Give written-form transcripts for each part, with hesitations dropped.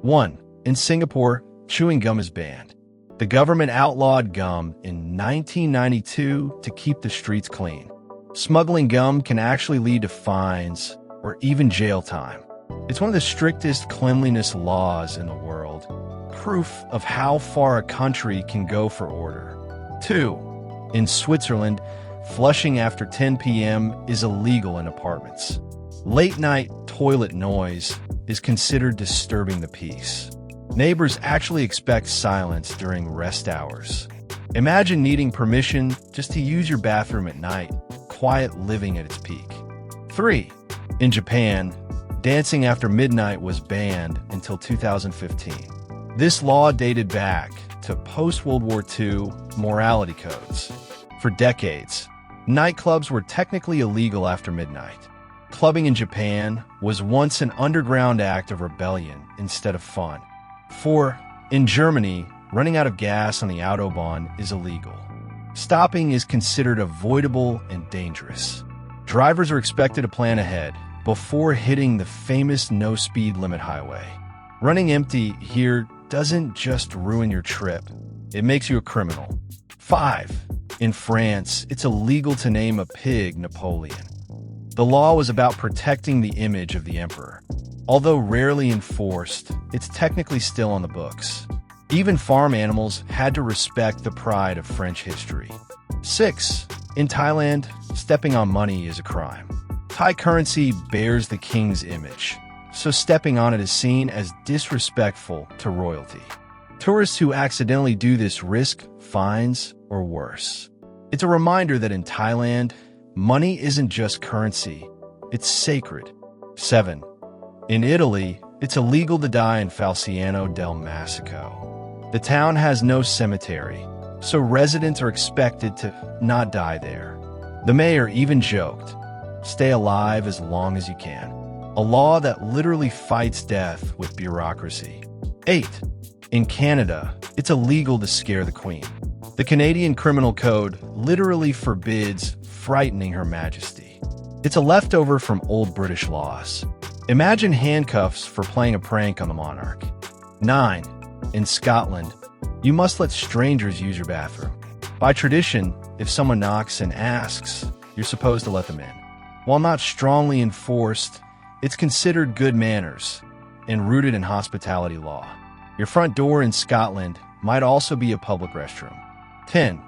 1. In Singapore, chewing gum is banned. The government outlawed gum in 1992 to keep the streets clean. Smuggling gum can actually lead to fines or even jail time. It's one of the strictest cleanliness laws in the world, proof of how far a country can go for order. 2. In Switzerland, flushing after 10 p.m. is illegal in apartments. Late-night toilet noise is considered disturbing the peace. Neighbors actually expect silence during rest hours. Imagine needing permission just to use your bathroom at night, quiet living at its peak. 3. In Japan, dancing after midnight was banned until 2015. This law dated back to post-World War II morality codes. For decades, nightclubs were technically illegal after midnight. Clubbing in Japan was once an underground act of rebellion instead of fun. 4. In Germany, running out of gas on the Autobahn is illegal. Stopping is considered avoidable and dangerous. Drivers are expected to plan ahead before hitting the famous no-speed limit highway. Running empty here doesn't just ruin your trip, it makes you a criminal. 5. In France, it's illegal to name a pig Napoleon. The law was about protecting the image of the emperor. Although rarely enforced, it's technically still on the books. Even farm animals had to respect the pride of French history. 6. In Thailand, stepping on money is a crime. Thai currency bears the king's image, so stepping on it is seen as disrespectful to royalty. Tourists who accidentally do this risk fines or worse. It's a reminder that in Thailand, money isn't just currency, it's sacred. 7. In Italy, it's illegal to die in Falciano del Masico. The town has no cemetery, so residents are expected to not die there. The mayor even joked, "Stay alive as long as you can." A law that literally fights death with bureaucracy. 8. In Canada, it's illegal to scare the Queen. The Canadian Criminal Code literally forbids frightening Her Majesty. It's a leftover from old British laws. Imagine handcuffs for playing a prank on the monarch. 9. In Scotland, you must let strangers use your bathroom. By tradition, if someone knocks and asks, you're supposed to let them in. While not strongly enforced, it's considered good manners and rooted in hospitality law. Your front door in Scotland might also be a public restroom. 10.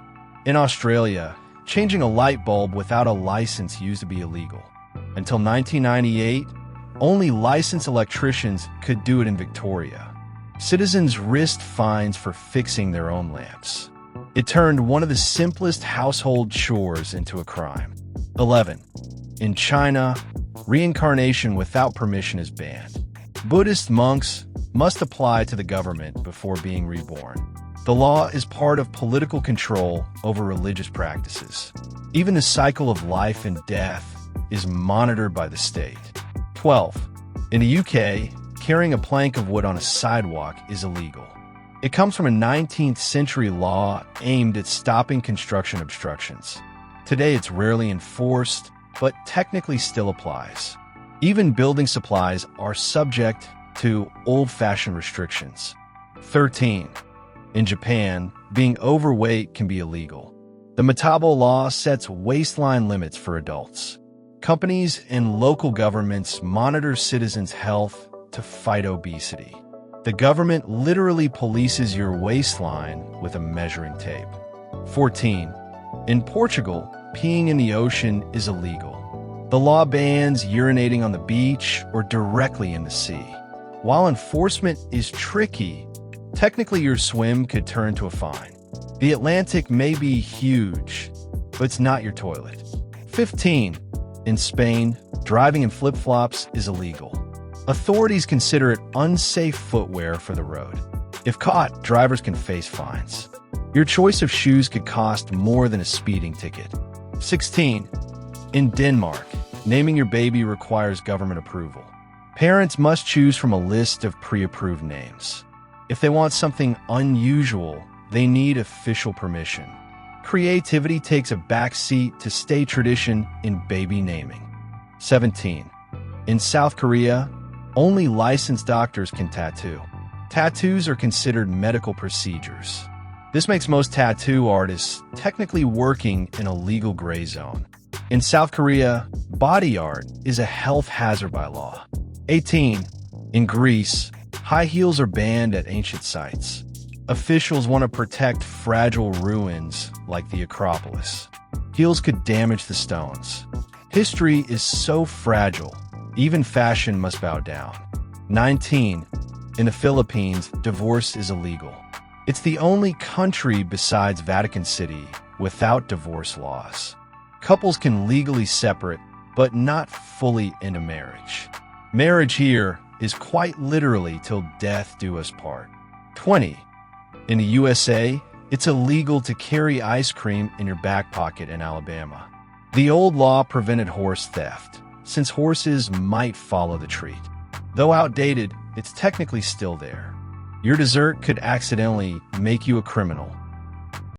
In Australia, changing a light bulb without a license used to be illegal. Until 1998, only licensed electricians could do it in Victoria. Citizens risked fines for fixing their own lamps. It turned one of the simplest household chores into a crime. 11. In China, reincarnation without permission is banned. Buddhist monks must apply to the government before being reborn. The law is part of political control over religious practices. Even the cycle of life and death is monitored by the state. 12. In the UK, carrying a plank of wood on a sidewalk is illegal. It comes from a 19th century law aimed at stopping construction obstructions. Today it's rarely enforced, but technically still applies. Even building supplies are subject to old-fashioned restrictions. 13. In Japan, being overweight can be illegal. The Metabo law sets waistline limits for adults. Companies and local governments monitor citizens' health to fight obesity. The government literally polices your waistline with a measuring tape. 14. In Portugal, peeing in the ocean is illegal. The law bans urinating on the beach or directly in the sea. While enforcement is tricky, technically your swim could turn to a fine. The Atlantic may be huge, but it's not your toilet. 15. In Spain, driving in flip-flops is illegal. Authorities consider it unsafe footwear for the road. If caught, drivers can face fines. Your choice of shoes could cost more than a speeding ticket. 16. In Denmark, naming your baby requires government approval. Parents must choose from a list of pre-approved names. If they want something unusual, they need official permission. Creativity takes a backseat to state tradition in baby naming. 17. In South Korea, only licensed doctors can tattoo. Tattoos are considered medical procedures. This makes most tattoo artists technically working in a legal gray zone. In South Korea, body art is a health hazard by law. 18. In Greece, high heels are banned at ancient sites. Officials want to protect fragile ruins like the Acropolis. Heels could damage the stones. History is so fragile, even fashion must bow down. 19. In the Philippines, divorce is illegal. It's the only country besides Vatican City without divorce laws. Couples can legally separate, but not fully into marriage. Marriage here is quite literally till death do us part. 20. In the USA, it's illegal to carry ice cream in your back pocket in Alabama. The old law prevented horse theft, since horses might follow the treat. Though outdated, it's technically still there. Your dessert could accidentally make you a criminal.